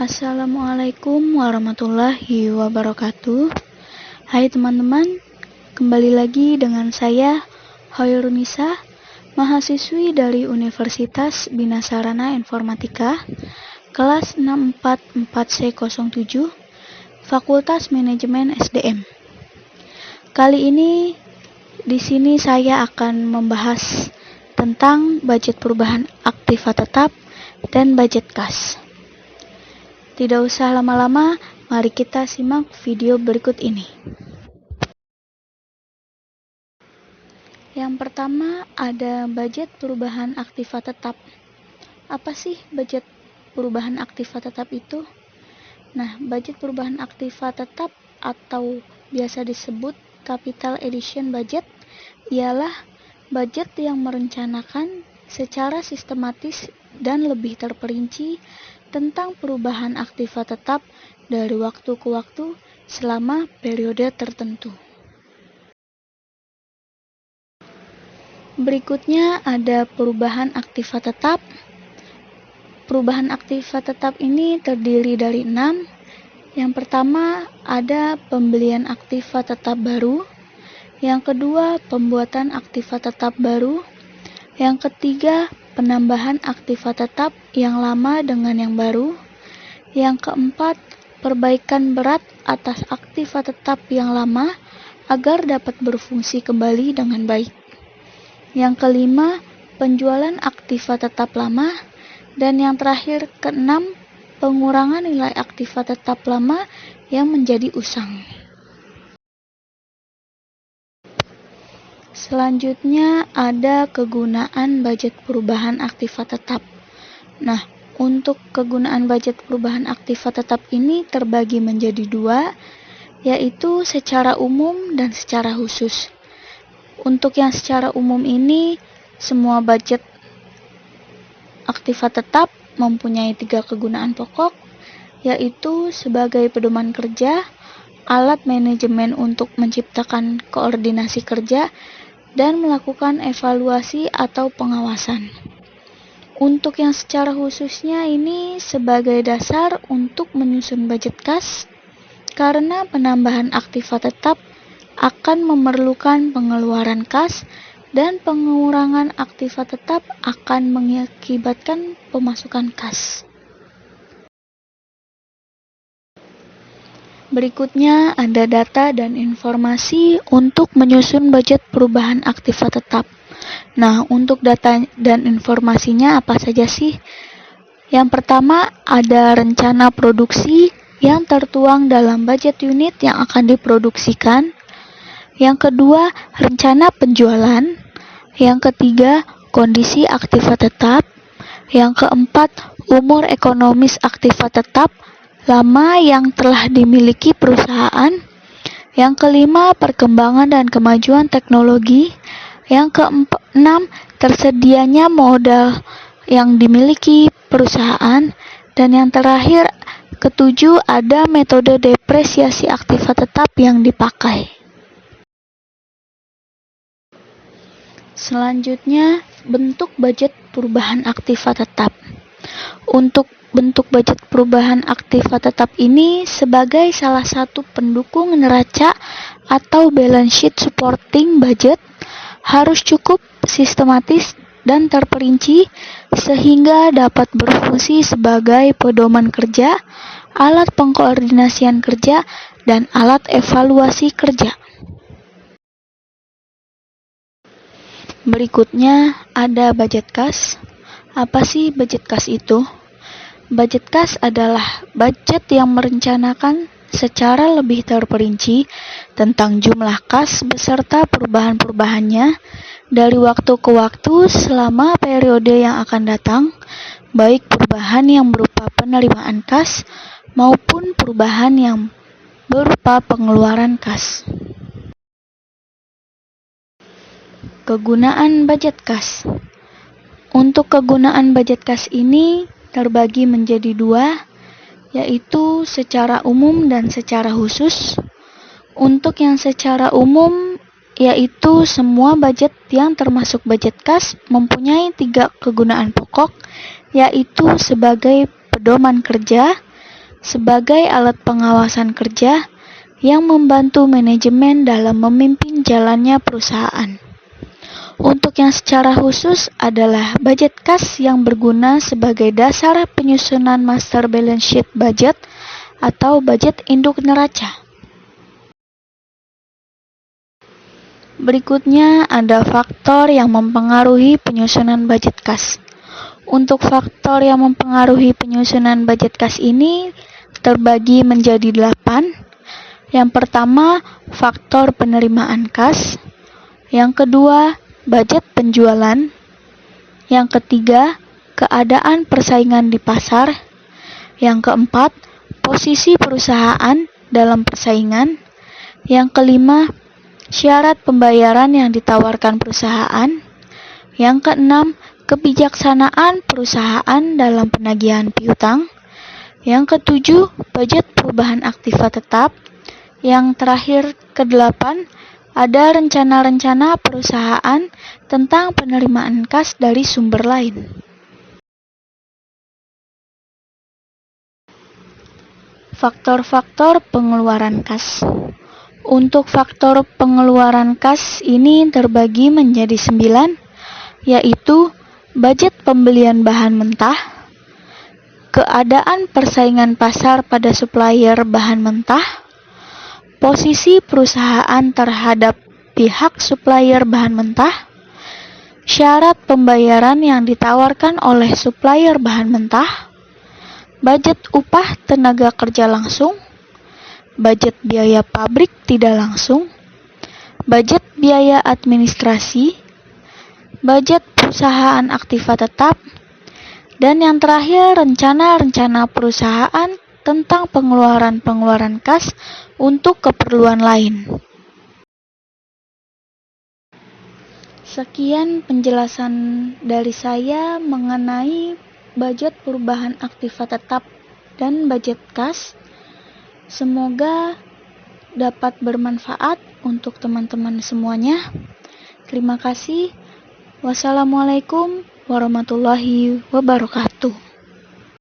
Assalamualaikum warahmatullahi wabarakatuh. Hai teman-teman, kembali lagi dengan saya Hoyrunisa, mahasiswi dari Universitas Bina Sarana Informatika, kelas 644C07, Fakultas Manajemen SDM. Kali ini di sini saya akan membahas tentang budget perubahan aktiva tetap dan budget kas. Tidak usah lama-lama, mari kita simak video berikut ini. Yang pertama ada budget perubahan aktiva tetap. Apa sih budget perubahan aktiva tetap itu? Nah, budget perubahan aktiva tetap atau biasa disebut capital addition budget ialah budget yang merencanakan secara sistematis dan lebih terperinci tentang perubahan aktiva tetap dari waktu ke waktu selama periode tertentu. Berikutnya ada perubahan aktiva tetap. Perubahan aktiva tetap ini terdiri dari 6. Yang pertama ada pembelian aktiva tetap baru. Yang kedua pembuatan aktiva tetap baru. Yang ketiga penambahan aktiva tetap yang lama dengan yang baru. Yang keempat, perbaikan berat atas aktiva tetap yang lama agar dapat berfungsi kembali dengan baik. Yang kelima, penjualan aktiva tetap lama. Dan yang terakhir, keenam, pengurangan nilai aktiva tetap lama yang menjadi usang. Selanjutnya ada kegunaan budget perubahan aktiva tetap. Nah, untuk kegunaan budget perubahan aktiva tetap ini terbagi menjadi 2, yaitu secara umum dan secara khusus. Untuk yang secara umum ini, semua budget aktiva tetap mempunyai 3 kegunaan pokok, yaitu sebagai pedoman kerja, alat manajemen untuk menciptakan koordinasi kerja, dan melakukan evaluasi atau pengawasan. Untuk yang secara khususnya ini sebagai dasar untuk menyusun budget kas, karena penambahan aktiva tetap akan memerlukan pengeluaran kas dan pengurangan aktiva tetap akan mengakibatkan pemasukan kas. Berikutnya ada data dan informasi untuk menyusun budget perubahan aktiva tetap. Nah, untuk data dan informasinya apa saja sih? Yang pertama ada rencana produksi yang tertuang dalam budget unit yang akan diproduksikan. Yang kedua, rencana penjualan. Yang ketiga, kondisi aktiva tetap. Yang keempat, umur ekonomis aktiva tetap lama yang telah dimiliki perusahaan. Yang kelima, perkembangan dan kemajuan teknologi. Yang keenam, tersedianya modal yang dimiliki perusahaan. Dan yang terakhir, ketujuh, ada metode depresiasi aktiva tetap yang dipakai. Selanjutnya, bentuk budget perubahan aktiva tetap. Untuk bentuk budget perubahan aktiva tetap ini sebagai salah satu pendukung neraca atau balance sheet supporting budget harus cukup sistematis dan terperinci sehingga dapat berfungsi sebagai pedoman kerja, alat pengkoordinasian kerja, dan alat evaluasi kerja. Berikutnya ada budget kas. Apa sih budget kas itu? Budget kas adalah budget yang merencanakan secara lebih terperinci tentang jumlah kas beserta perubahan-perubahannya dari waktu ke waktu selama periode yang akan datang, baik perubahan yang berupa penerimaan kas maupun perubahan yang berupa pengeluaran kas. Kegunaan budget kas. Untuk kegunaan budget kas ini terbagi menjadi 2, yaitu secara umum dan secara khusus. Untuk yang secara umum yaitu semua budget yang termasuk budget kas mempunyai 3 kegunaan pokok, yaitu sebagai pedoman kerja, sebagai alat pengawasan kerja, yang membantu manajemen dalam memimpin jalannya perusahaan. Untuk yang secara khusus adalah budget kas yang berguna sebagai dasar penyusunan master balance sheet budget atau budget induk neraca. Berikutnya ada faktor yang mempengaruhi penyusunan budget kas. Untuk faktor yang mempengaruhi penyusunan budget kas ini terbagi menjadi 8. Yang pertama, faktor penerimaan kas. Yang kedua, budget penjualan. Yang ketiga, keadaan persaingan di pasar. Yang keempat, posisi perusahaan dalam persaingan. Yang kelima, syarat pembayaran yang ditawarkan perusahaan. Yang keenam, kebijaksanaan perusahaan dalam penagihan piutang. Yang ketujuh, budget perubahan aktiva tetap. Yang terakhir, kedelapan, ada rencana-rencana perusahaan tentang penerimaan kas dari sumber lain. Faktor-faktor pengeluaran kas. Untuk faktor pengeluaran kas ini terbagi menjadi 9, yaitu budget pembelian bahan mentah, keadaan persaingan pasar pada supplier bahan mentah, posisi perusahaan terhadap pihak supplier bahan mentah, syarat pembayaran yang ditawarkan oleh supplier bahan mentah, budget upah tenaga kerja langsung, budget biaya pabrik tidak langsung, budget biaya administrasi, budget perusahaan aktiva tetap, dan yang terakhir rencana-rencana perusahaan tentang pengeluaran-pengeluaran kas untuk keperluan lain. Sekian penjelasan dari saya mengenai budget perubahan aktiva tetap dan budget kas. Semoga dapat bermanfaat untuk teman-teman semuanya. Terima kasih. Wassalamualaikum warahmatullahi wabarakatuh.